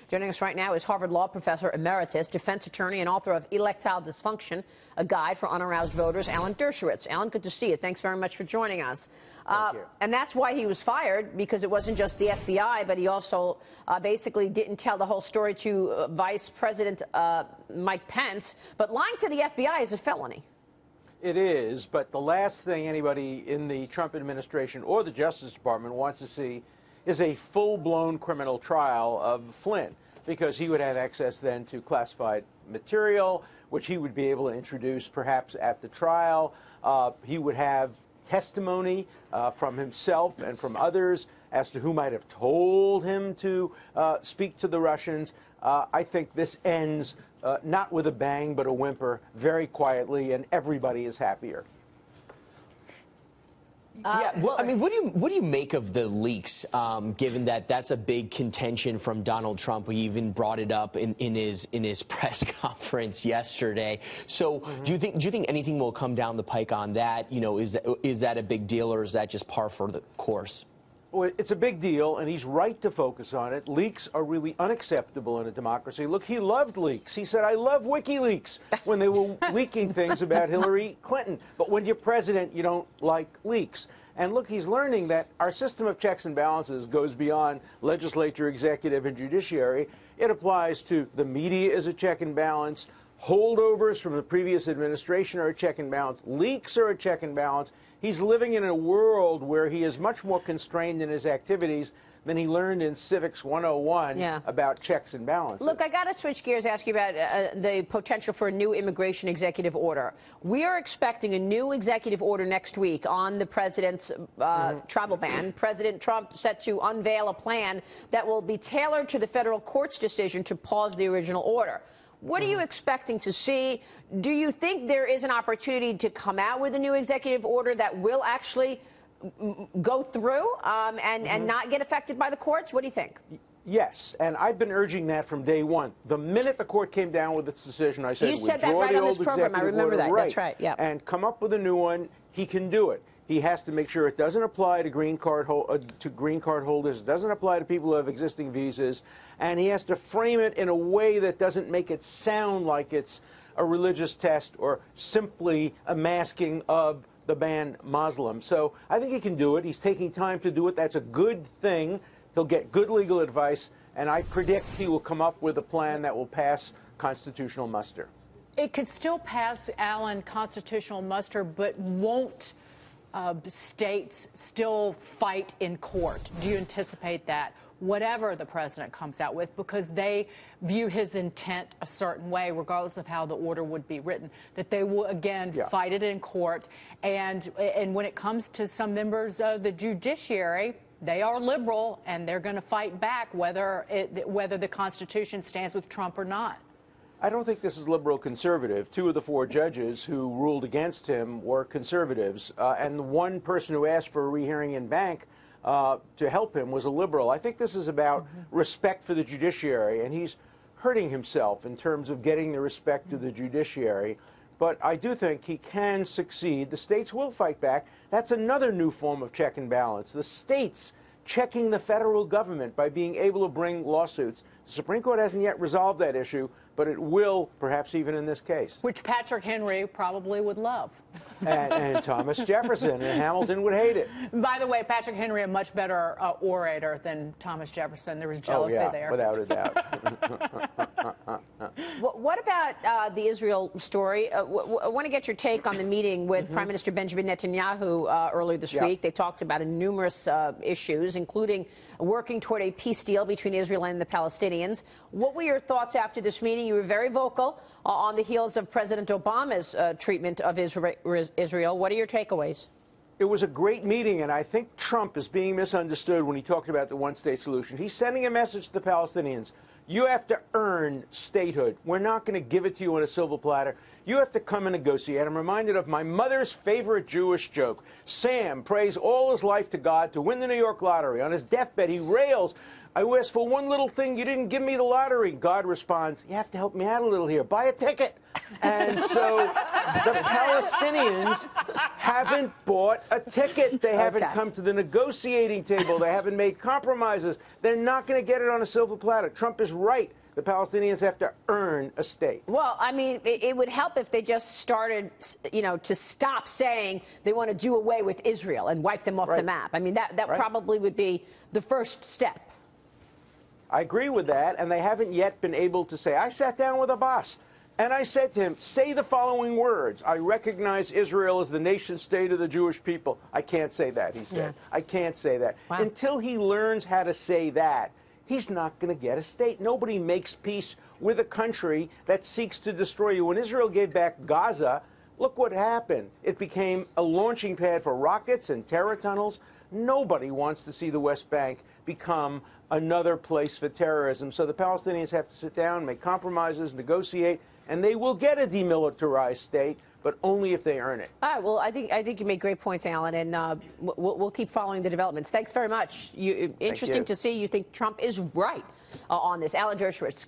Joining us right now is Harvard Law Professor Emeritus, defense attorney, and author of Electoral Dysfunction, a guide for unaroused voters, Alan Dershowitz. Alan, good to see you. Thanks very much for joining us. Thank you. And that's why he was fired, because it wasn't just the FBI, but he also basically didn't tell the whole story to Vice President Mike Pence. But lying to the FBI is a felony. It is, but the last thing anybody in the Trump administration or the Justice Department wants to see is a full-blown criminal trial of Flynn, because he would have access then to classified material, which he would be able to introduce perhaps at the trial. He would have testimony from himself and from others as to who might have told him to speak to the Russians. I think this ends not with a bang but a whimper, very quietly, and everybody is happier. Yeah, well, I mean, what do you make of the leaks, given that that's a big contention from Donald Trump? He even brought it up in his press conference yesterday. So, do you think anything will come down the pike on that? You know, is that a big deal, or is that just par for the course? Well, it's a big deal, and he's right to focus on it. Leaks are really unacceptable in a democracy. Look, he loved leaks. He said, I love WikiLeaks, when they were leaking things about Hillary Clinton. But when you're president, you don't like leaks. And look, he's learning that our system of checks and balances goes beyond legislature, executive, and judiciary. It applies to the media as a check and balance. Holdovers from the previous administration are a check and balance. Leaks are a check and balance. He's living in a world where he is much more constrained in his activities than he learned in Civics 101 about checks and balances. Look, I got to switch gears, ask you about the potential for a new immigration executive order. We are expecting a new executive order next week on the president's travel ban. President Trump set to unveil a plan that will be tailored to the federal court's decision to pause the original order. What are you expecting to see? Do you think there is an opportunity to come out with a new executive order that will actually go through and not get affected by the courts? What do you think? Yes, and I've been urging that from day one. The minute the court came down with its decision, I said, you said that right on this program. I remember that. That's right. Yeah. And come up with a new one. He can do it. He has to make sure it doesn't apply to green card holders. It doesn't apply to people who have existing visas. And he has to frame it in a way that doesn't make it sound like it's a religious test or simply a masking of the banned Muslim. So I think he can do it. He's taking time to do it. That's a good thing. He'll get good legal advice. And I predict he will come up with a plan that will pass constitutional muster. It could still pass, Alan, constitutional muster, but won't states still fight in court? Do you anticipate that, whatever the president comes out with, because they view his intent a certain way, regardless of how the order would be written, that they will, again, fight it in court? And when it comes to some members of the judiciary, they are liberal, and they're going to fight back whether the Constitution stands with Trump or not. I don't think this is liberal-conservative. 2 of the 4 judges who ruled against him were conservatives, and the one person who asked for a rehearing in bank to help him was a liberal. I think this is about respect for the judiciary, and he's hurting himself in terms of getting the respect of the judiciary. But I do think he can succeed. The states will fight back. That's another new form of check and balance. The states checking the federal government by being able to bring lawsuits. The Supreme Court hasn't yet resolved that issue, but it will, perhaps even in this case. Which Patrick Henry probably would love. And Thomas Jefferson and Hamilton would hate it. By the way, Patrick Henry, a much better orator than Thomas Jefferson. There was jealousy there. Without a doubt. What about the Israel story? I want to get your take on the meeting with Prime Minister Benjamin Netanyahu earlier this week. They talked about numerous issues, including working toward a peace deal between Israel and the Palestinians. What were your thoughts after this meeting? You were very vocal on the heels of President Obama's treatment of Israel. What are your takeaways? It was a great meeting, and I think Trump is being misunderstood when he talked about the one-state solution. He's sending a message to the Palestinians. You have to earn statehood. We're not going to give it to you on a silver platter. You have to come and negotiate. I'm reminded of my mother's favorite Jewish joke. Sam prays all his life to God to win the New York lottery. On his deathbed, he rails I asked for one little thing. You didn't give me the lottery. God responds, you have to help me out a little here. Buy a ticket. And so the Palestinians haven't bought a ticket. They haven't come to the negotiating table. They haven't made compromises. They're not going to get it on a silver platter. Trump is right. The Palestinians have to earn a state. Well, I mean, it would help if they just started, you know, to stop saying they want to do away with Israel and wipe them off the map. I mean, that probably would be the first step. I agree with that, and they haven't yet been able to say. I sat down with Abbas, and I said to him, say the following words. I recognize Israel as the nation state of the Jewish people. I can't say that, he said. Yeah. I can't say that. Wow. Until he learns how to say that, he's not going to get a state. Nobody makes peace with a country that seeks to destroy you. When Israel gave back Gaza, look what happened. It became a launching pad for rockets and terror tunnels. Nobody wants to see the West Bank become another place for terrorism. So the Palestinians have to sit down, make compromises, negotiate, and they will get a demilitarized state, but only if they earn it. All right, well, I think you made great points, Alan, and we'll keep following the developments. Thanks very much. Interesting to see you think Trump is right on this. Alan Dershowitz.